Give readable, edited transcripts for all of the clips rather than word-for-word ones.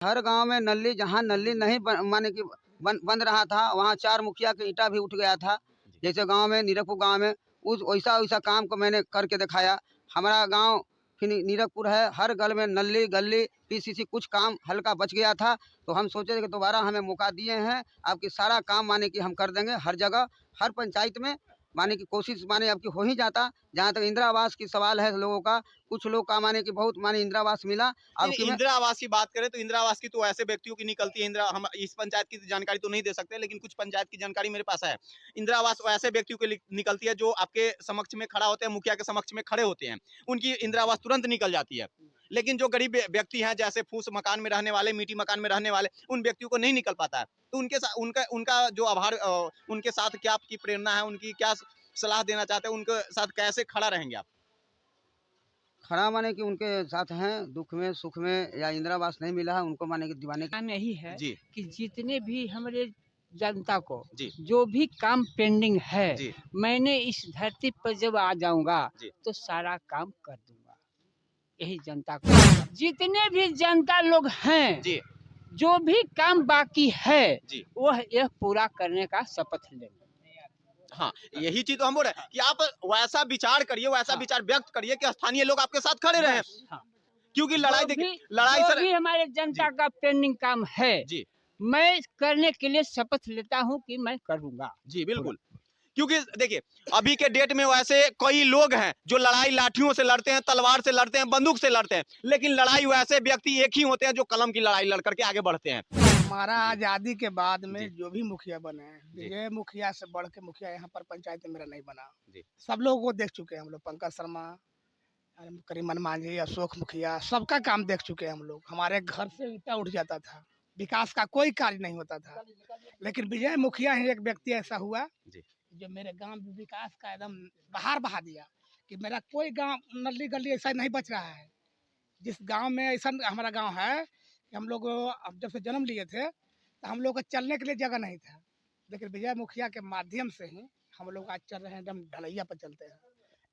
हर गांव में नल्ली, जहां नल्ली नहीं माने कि बन रहा था, वहां 4 मुखिया के ईंटा भी उठ गया था। जैसे गांव में नीरकपुर गांव में उस वैसा काम को मैंने करके दिखाया। हमारा गांव फिर नीरकपुर है, हर गल में नल्ली गली पीसीसी कुछ काम हल्का बच गया था। तो हम सोचे कि दोबारा हमें मौका दिए हैं, आपकी सारा काम माने कि हम कर देंगे। हर जगह हर पंचायत में माने की कोशिश माने आपकी हो ही जाता। जहाँ तक इंदिरा आवास की सवाल है लोगों का, कुछ लोग का माने कि बहुत माने इंदिरा आवास मिला। अब नहीं, इंदिरा आवास की बात करें तो इंदिरा आवास की तो ऐसे व्यक्तियों की निकलती है। इंदिरा हम इस पंचायत की जानकारी तो नहीं दे सकते, लेकिन कुछ पंचायत की जानकारी मेरे पास है। इंदिरा आवास ऐसे व्यक्तियों की निकलती है जो आपके समक्ष में खड़ा होते हैं, मुखिया के समक्ष में खड़े होते हैं, उनकी इंदिरा आवास तुरंत निकल जाती है। लेकिन जो गरीब व्यक्ति हैं, जैसे फूस मकान में रहने वाले, मिट्टी मकान में रहने वाले, उन व्यक्तियों को नहीं निकल पाता है। तो उनके साथ उनका उनका जो आभार उनके साथ क्या आपकी प्रेरणा है, उनकी क्या सलाह देना चाहते हैं, उनके साथ कैसे खड़ा रहेंगे आप? खड़ा माने कि उनके साथ हैं, दुख में सुख में, या इंदिरा आवास नहीं मिला है उनको माने कि दीवाने काम यही है जी कि जितने भी हमारे जनता को जी जो भी काम पेंडिंग है, जी मैंने इस धरती पर जब आ जाऊंगा जी तो सारा काम कर दूंगा। यही जनता को, जितने भी जनता लोग हैं, जी जो भी काम बाकी है जी वह यह पूरा करने का शपथ लेंगे। हाँ, यही चीज तो हम बोल रहे हैं कि आप वैसा विचार करिए, वैसा हाँ। विचार व्यक्त करिए कि स्थानीय लोग आपके साथ खड़े रहे। हाँ। क्योंकि लड़ाई देखिए, लड़ाई जो सर भी हमारे जनता का पेंडिंग काम है, जी मैं करने के लिए शपथ लेता हूँ कि मैं करूंगा। जी बिल्कुल। क्योंकि देखिए, अभी के डेट में वैसे कई लोग हैं जो लड़ाई लाठियों से लड़ते हैं, तलवार से लड़ते हैं, बंदूक से लड़ते हैं, लेकिन लड़ाई वैसे व्यक्ति एक ही होते हैं जो कलम की लड़ाई लड़ करके आगे बढ़ते हैं। हमारा आज़ादी के बाद में जी। जो भी मुखिया बने हैं, जी। विजय मुखिया से बढ़ के मुखिया यहाँ पर पंचायत में मेरा नहीं बना। जी। सब लोगों को देख चुके हैं हम लोग, पंकज शर्मा, करीमन मांझी, अशोक मुखिया, सबका काम देख चुके हैं हम लोग। हमारे घर से ईंटा उठ जाता था, विकास का कोई कार्य नहीं होता था। लेकिन विजय मुखिया ही एक व्यक्ति ऐसा हुआ जी। जो मेरे गांव में विकास का एकदम बहार बहा दिया कि मेरा कोई गांव नली गली ऐसा नहीं बच रहा है। जिस गांव में ऐसा हमारा गांव है कि हम लोग अब जब से जन्म लिए थे तो हम लोग को चलने के लिए जगह नहीं था, लेकिन विजय मुखिया के माध्यम से ही हम लोग आज चल रहे हैं, एकदम ढलैया पर चलते हैं।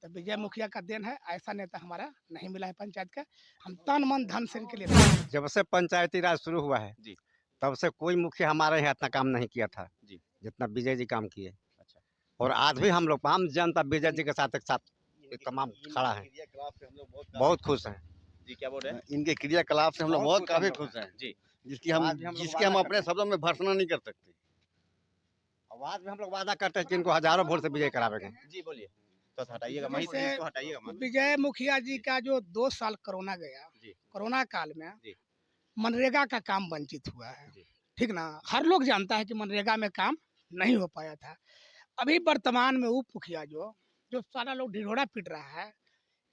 तो विजय मुखिया का देन है, ऐसा नेता हमारा नहीं मिला है पंचायत का। हम तन मन धन से इनके लिए जब से पंचायती राज शुरू हुआ है जी। तब से कोई मुखिया हमारे यहाँ इतना काम नहीं किया था जी। जितना विजय जी काम किए। अच्छा। और आज भी हम लोग आम जनता विजय जी के साथ एक साथ तमाम खड़ा है, बहुत खुश हैं। जी, क्या बोल रहे हैं? इनके क्रियाकलाप से हम लोग बहुत काफी खुश हैं, जी। जिसकी हम अपने शब्दों में भर्सना नहीं कर सकते। आज भी हम लोग वादा करते हैं कि इनको हजारों वोट से विजय करावेंगे। जी बोलिए। तो हटाइएगा, वहीं से इसको हटाइएगा मत। विजय मुखिया जी का जो 2 साल कोरोना गया, जी। कोरोना काल में जी। मनरेगा का काम वंचित हुआ है, जी। ठीक ना। हर लोग जानता है कि मनरेगा में काम नहीं हो पाया था। अभी वर्तमान में उप मुखिया जो सारा लोग ढिढोरा पीट रहा है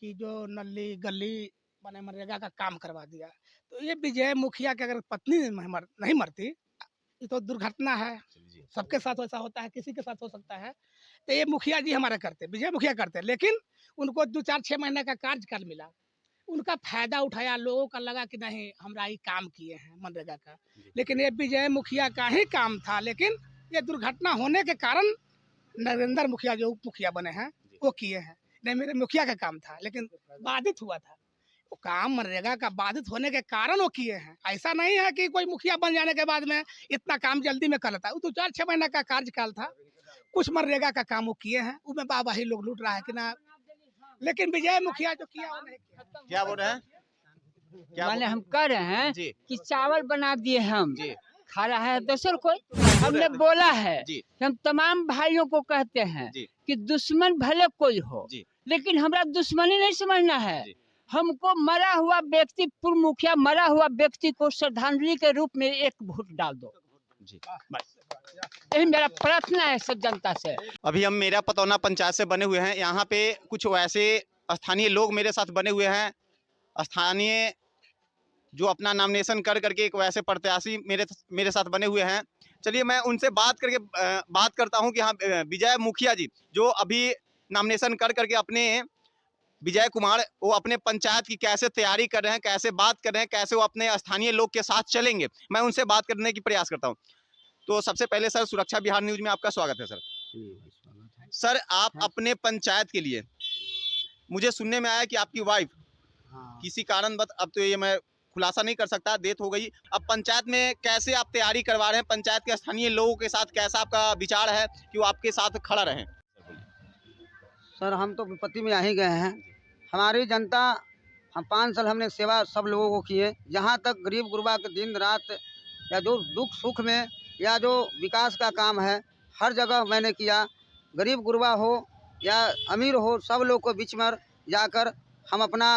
कि जो नली गली माने मनरेगा का काम करवा दिया, तो ये विजय मुखिया की अगर पत्नी नहीं मरती, ये तो दुर्घटना है। सबके साथ ऐसा होता है, किसी के साथ हो सकता है। तो ये मुखिया जी हमारे करते, विजय मुखिया करते, लेकिन उनको 2-4-6 महीने का कार्यकाल मिला, उनका फायदा उठाया। लोगों का लगा कि नहीं हमारा ही काम किए हैं मनरेगा का, लेकिन ये विजय मुखिया का ही काम था। लेकिन ये दुर्घटना होने के कारण नरेंद्र मुखिया जो उप मुखिया बने हैं वो किए हैं। नहीं, मेरे मुखिया का काम था लेकिन बाधित हुआ था, वो काम मनरेगा का बाधित होने के कारण वो किए हैं। ऐसा नहीं है कि कोई मुखिया बन जाने के बाद में इतना काम जल्दी में कर लेता है। वो 2-4-6 महीने का कार्यकाल था, कुछ मनरेगा का काम वो किए हैं, उसमें बाबा लोग लूट रहा है कि ना। लेकिन विजय मुखिया जो किया वो नहीं किया। क्या बोल रहे हैं? क्या माने हम कह रहे हैं जी। कि चावल बना दिए हम, जी। खा रहा है दूसर कोई। हमने बोला है जी। कि हम तमाम भाइयों को कहते हैं जी। कि दुश्मन भले कोई हो, जी। लेकिन हमरा दुश्मनी नहीं समझना है। जी। हमको मरा हुआ व्यक्ति, पूर्व मुखिया मरा हुआ व्यक्ति को श्रद्धांजलि के रूप में एक वोट डाल दो। जी। बस यही मेरा प्रार्थना है सब जनता से। अभी हम मेरा पतौना पंचायत से बने हुए हैं। यहाँ पे कुछ वैसे स्थानीय लोग मेरे साथ बने हुए हैं, स्थानीय जो अपना नॉमिनेशन कर करके एक वैसे प्रत्याशी मेरे साथ बने हुए हैं। चलिए मैं उनसे बात करता हूं कि हाँ, विजय मुखिया जी जो अभी नॉमिनेशन कर करके अपने विजय कुमार वो अपने पंचायत की कैसे तैयारी कर रहे हैं, कैसे बात कर रहे हैं, कैसे वो अपने स्थानीय लोग के साथ चलेंगे, मैं उनसे बात करने की प्रयास करता हूं। तो सबसे पहले सर, सुरक्षा बिहार न्यूज में आपका स्वागत है सर। सर, आप अपने पंचायत के लिए, मुझे सुनने में आया कि आपकी वाइफ किसी कारण अब तो ये मैं खुलासा नहीं कर सकता, डेथ हो गई। अब पंचायत में कैसे आप तैयारी करवा रहे हैं, पंचायत के स्थानीय लोगों के साथ कैसा आपका विचार है कि वो आपके साथ खड़ा रहें? सर हम तो विपत्ति में आ ही गए हैं। हमारी जनता, हम 5 साल हमने सेवा सब लोगों को किए। जहाँ तक गरीब गुरबा के दिन रात या जो दुख सुख में या जो विकास का काम है हर जगह मैंने किया। गरीब गुरबा हो या अमीर हो, सब लोग को बीच में जाकर हम अपना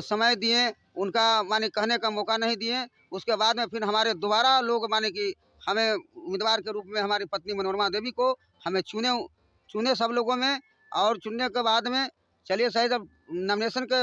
समय दिए, उनका माने कहने का मौका नहीं दिए। उसके बाद में फिर हमारे दोबारा लोग माने कि हमें उम्मीदवार के रूप में हमारी पत्नी मनोरमा देवी को हमें चुने सब लोगों में। और चुनने के बाद में चलिए सही, जब नॉमिनेशन के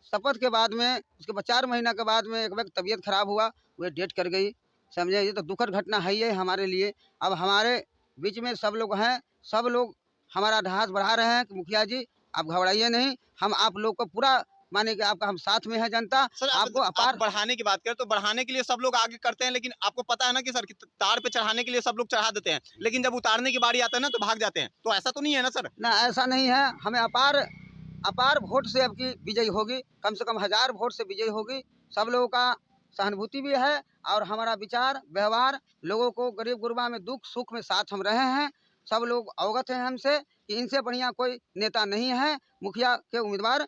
शपथ के बाद में उसके 4 महीना के बाद में एक वक्त तबीयत खराब हुआ, वह डेट कर गई। समझे, ये तो दुखद घटना है ये हमारे लिए। अब हमारे बीच में सब लोग हैं, सब लोग हमारा ढास बढ़ा रहे हैं कि मुखिया जी आप घबराइए नहीं, हम आप लोग को पूरा माने कि आपका हम साथ में है जनता। सर आपको आप अपार बढ़ाने की बात करें तो बढ़ाने के लिए सब लोग आगे करते हैं, लेकिन आपको पता है ना कि सर कि तार पे चढ़ाने के लिए सब लोग चढ़ा देते हैं, लेकिन जब उतारने की बारी आता है ना तो भाग जाते हैं। तो ऐसा तो नहीं है ना सर? ना, ऐसा नहीं है। हमें अपार वोट से अब की विजयी होगी, कम से कम 1000 वोट से विजयी होगी। सब लोगों का सहानुभूति भी है और हमारा विचार व्यवहार लोगों को गरीब गुरबा में दुख सुख में साथ हम रहे हैं। सब लोग अवगत हैं हमसे कि इनसे बढ़िया कोई नेता नहीं है मुखिया के उम्मीदवार।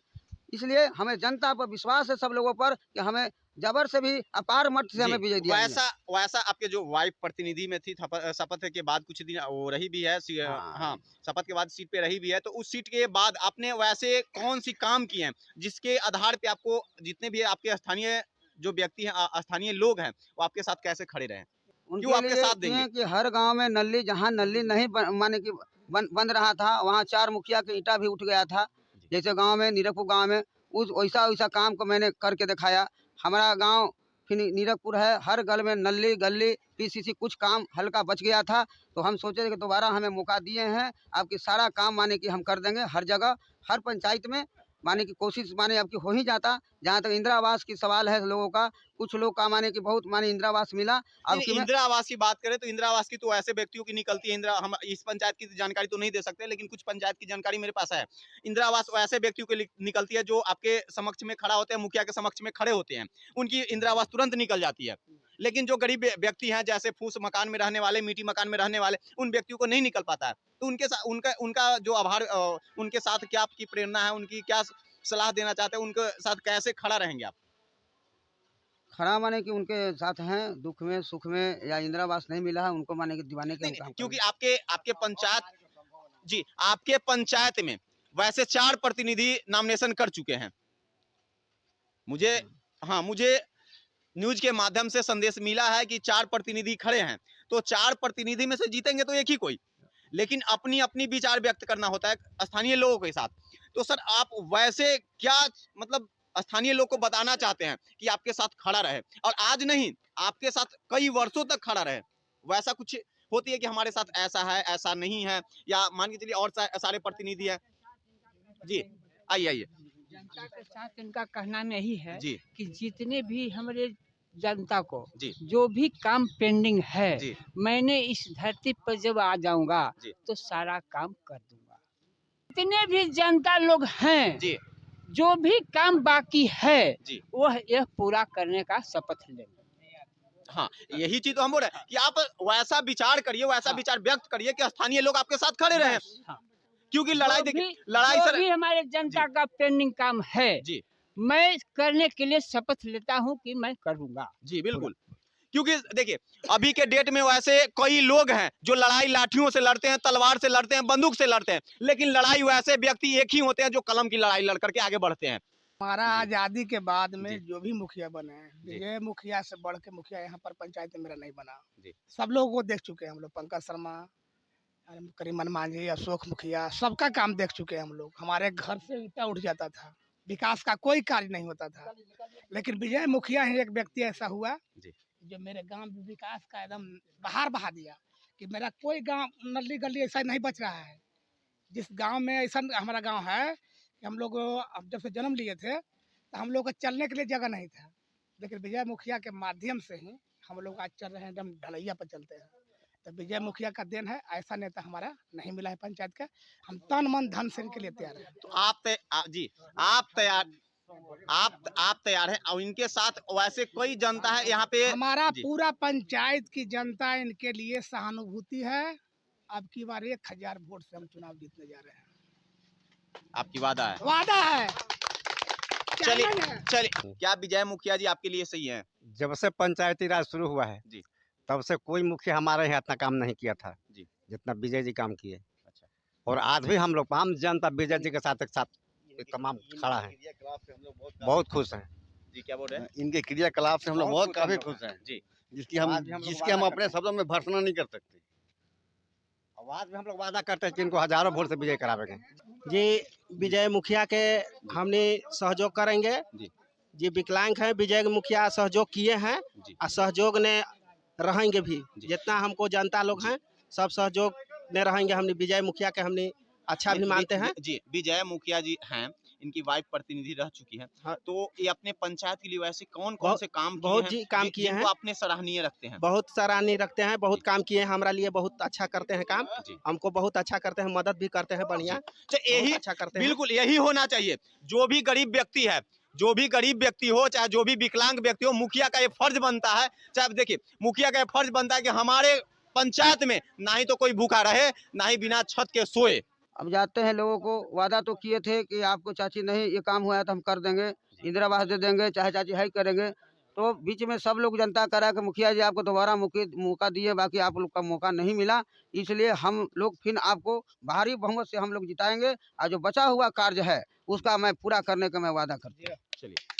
इसलिए हमें जनता पर विश्वास है सब लोगों पर कि हमें जबर से भी अपार मत से हमें विजय दिया है। वैसा आपके जो वाइफ प्रतिनिधि में थी, शपथ के बाद कुछ दिन वो रही भी है, हाँ, शपथ के बाद सीट पे रही भी है, तो उस सीट के बाद आपने वैसे कौन सी काम किए हैं जिसके आधार पे आपको जितने भी आपके स्थानीय जो व्यक्ति हैं, स्थानीय लोग हैं, वो आपके साथ कैसे खड़े रहे? क्यों आपके साथ देंगे? कि हर गांव में नली, जहां नली नहीं माने कि बन रहा था, वहां 4 मुखिया के ईंटा भी उठ गया था। जैसे गांव में नीरजपुर गांव में उस वैसा काम को मैंने करके दिखाया। हमारा गांव फिर नीरजपुर है, हर गल में नली गली पीसीसी कुछ काम हल्का बच गया था, तो हम सोचे कि दोबारा हमें मौका दिए हैं, आपकी सारा काम माने कि हम कर देंगे। हर जगह हर पंचायत में माने की कोशिश माने आपकी हो ही जाता। जहाँ तक इंदिरा आवास की सवाल है लोगों का, कुछ लोग का माने कि बहुत माने इंदिरा आवास मिला। अब नहीं, इंदिरा आवास की बात करें तो इंदिरा आवास की तो ऐसे व्यक्तियों की निकलती है। हम इस पंचायत की जानकारी तो नहीं दे सकते, लेकिन कुछ पंचायत की जानकारी मेरे पास है। इंदिरा आवास ऐसे व्यक्तियों की निकलती है जो आपके समक्ष में खड़ा होते हैं, मुखिया के समक्ष में खड़े होते हैं, उनकी इंदिरा आवास तुरंत निकल जाती है। लेकिन जो गरीब व्यक्ति हैं, जैसे फूस मकान में रहने वाले, मिट्टी मकान में रहने वाले, उन व्यक्तियों को नहीं निकल पाता है। तो उनके साथ उनका जो आभार, उनके साथ क्या आपकी प्रेरणा है, उनकी क्या सलाह देना चाहते हैं, उनके साथ कैसे खड़ा रहेंगे आप? खड़ा माने कि उनके साथ हैं, दुख में सुख में, या इंदिरा आवास नहीं मिला है उनको माने कि दीवाने के काम क्योंकि आपके पंचायत जी, आपके पंचायत में वैसे 4 प्रतिनिधि नॉमिनेशन कर चुके हैं। मुझे न्यूज के माध्यम से संदेश मिला है कि 4 प्रतिनिधि खड़े हैं, तो 4 प्रतिनिधि में से जीतेंगे तो एक ही कोई, लेकिन अपनी विचार व्यक्त करना होता है स्थानीय लोगों के साथ। तो सर आप वैसे क्या मतलब स्थानीय लोग को बताना चाहते हैं कि आपके साथ खड़ा रहे, और आज नहीं आपके साथ कई वर्षों तक खड़ा रहे? वैसा कुछ होती है कि हमारे साथ ऐसा है, ऐसा नहीं है, या मान के चलिए और सारे प्रतिनिधि हैं जी। आइए जनता के साथ इनका कहना में यही है जी कि जितने भी हमारे जनता को जी जो भी काम पेंडिंग है, जी मैंने इस धरती पर जब आ जाऊंगा जी तो सारा काम कर दूंगा। जितने भी जनता लोग हैं, जी जो भी काम बाकी है जी, वह यह पूरा करने का शपथ लेंगे। हाँ, यही चीज तो हम बोल रहे हैं कि आप वैसा विचार करिए, वैसा विचार व्यक्त करिए कि स्थानीय लोग आपके साथ खड़े रहे। हाँ। क्योंकि लड़ाई देखिए, लड़ाई जो सर भी हमारे जनता का पेंडिंग काम है जी मैं करने के लिए शपथ लेता हूं कि मैं करूंगा। जी बिल्कुल। क्योंकि देखिए अभी के डेट में वैसे कई लोग हैं जो लड़ाई लाठियों से लड़ते हैं, तलवार से लड़ते हैं, बंदूक से लड़ते हैं, लेकिन लड़ाई वैसे व्यक्ति एक ही होते हैं जो कलम की लड़ाई लड़ करके आगे बढ़ते हैं। हमारा आजादी के बाद में जी। जो भी मुखिया बने हैं, जी। ये मुखिया से बढ़ के मुखिया यहाँ पर पंचायत में मेरा नहीं बना। जी। सब लोगों को देख चुके हैं हम लोग, पंकज शर्मा, करीमन मांझी, अशोक मुखिया, सबका काम देख चुके हैं हम लोग। हमारे घर से ईंटा उठ जाता था, विकास का कोई कार्य नहीं होता था, लेकिन विजय मुखिया ही एक व्यक्ति ऐसा हुआ जी। जो मेरे गांव में विकास का एकदम बाहर बहा दिया कि मेरा कोई गांव नली गली ऐसा नहीं बच रहा है। जिस गांव में ऐसा हमारा गांव है कि हम लोग जब से जन्म लिए थे तो हम लोग को चलने के लिए जगह नहीं था, लेकिन विजय मुखिया के माध्यम से ही हम लोग आज चल रहे हैं, एकदम ढलैया पर चलते हैं। तो विजय मुखिया का देन है, ऐसा नेता हमारा नहीं मिला है पंचायत का। हम तन मन धन से इनके लिए तैयार हैं। तो आप आप तैयार हैं और इनके साथ वैसे कोई जनता है यहाँ पे? हमारा जी। पूरा पंचायत की जनता इनके लिए सहानुभूति है। अब की बार 1000 वोट से हम चुनाव जीतने जा रहे हैं। आपकी वादा है? वादा है। चलिए चैलेंज है। चलिए, क्या विजय मुखिया जी आपके लिए सही है? जब से पंचायती राज शुरू हुआ है जी। तब से कोई मुखिया हमारे यहाँ इतना काम नहीं किया था जी। जितना विजय जी काम किए। अच्छा। और आज भी हम लोग आम जनता विजय जी के साथ एक साथ तमाम खड़ा है, बहुत खुश हैं। जी, क्या बोल रहे हैं? इनके क्रियाकलाप से हम लोग बहुत काफी खुश हैं, जी। जिसकी हम अपने शब्दों में भर्सना नहीं कर सकते। आज भी हम लोग वादा करते हैं कि इनको हजारों वोट से विजय करावेंगे। जी विजय मुखिया के हमने सहयोग करेंगे। जी। जी विकलांग हैं, विजय मुखिया सहयोग किए हैं जी। और सहयोग ने रहेंगे भी। जी। जितना हमको जनता लोग हैं सब सहयोग ने रहेंगे। हमने विजय मुखिया के हमने अच्छा भी मानते हैं। जी, विजय मुखिया जी हैं, इनकी वाइफ प्रतिनिधि रह चुकी हैं। हाँ। तो ये अपने पंचायत के लिए वैसे कौन-कौन से काम किए बहुत हैं जी काम किए जिनको हैं, अपने सराहनीय रखते हैं? बहुत सराहनीय रखते हैं, बहुत जी। काम किए हैं हमारा लिए, बहुत अच्छा करते हैं काम। जी। हमको बहुत अच्छा करते हैं, मदद भी करते हैं बढ़िया। तो यही बहुत अच्छा करते हैं। बिल्कुल यही होना चाहिए। जो भी गरीब व्यक्ति है, जो भी गरीब व्यक्ति हो, चाहे जो भी विकलांग व्यक्ति हो, मुखिया का ये फर्ज बनता है। चाहे देखिए, मुखिया का ये फर्ज बनता है कि हमारे पंचायत में ना ही तो कोई भूखा रहे, ना ही बिना छत के सोए। अब जाते हैं लोगों को, वादा तो किए थे कि आपको चाची नहीं ये काम हुआ है तो हम कर देंगे, इंदिरा आवास दे देंगे, चाहे चाची है करेंगे। तो बीच में सब लोग जनता करा कि मुखिया जी आपको दोबारा मौका दिए, बाकी आप लोग का मौका नहीं मिला, इसलिए हम लोग फिर आपको भारी बहुमत से हम लोग जिताएंगे और जो बचा हुआ कार्य है उसका मैं पूरा करने का मैं वादा करती हूँ। चलिए।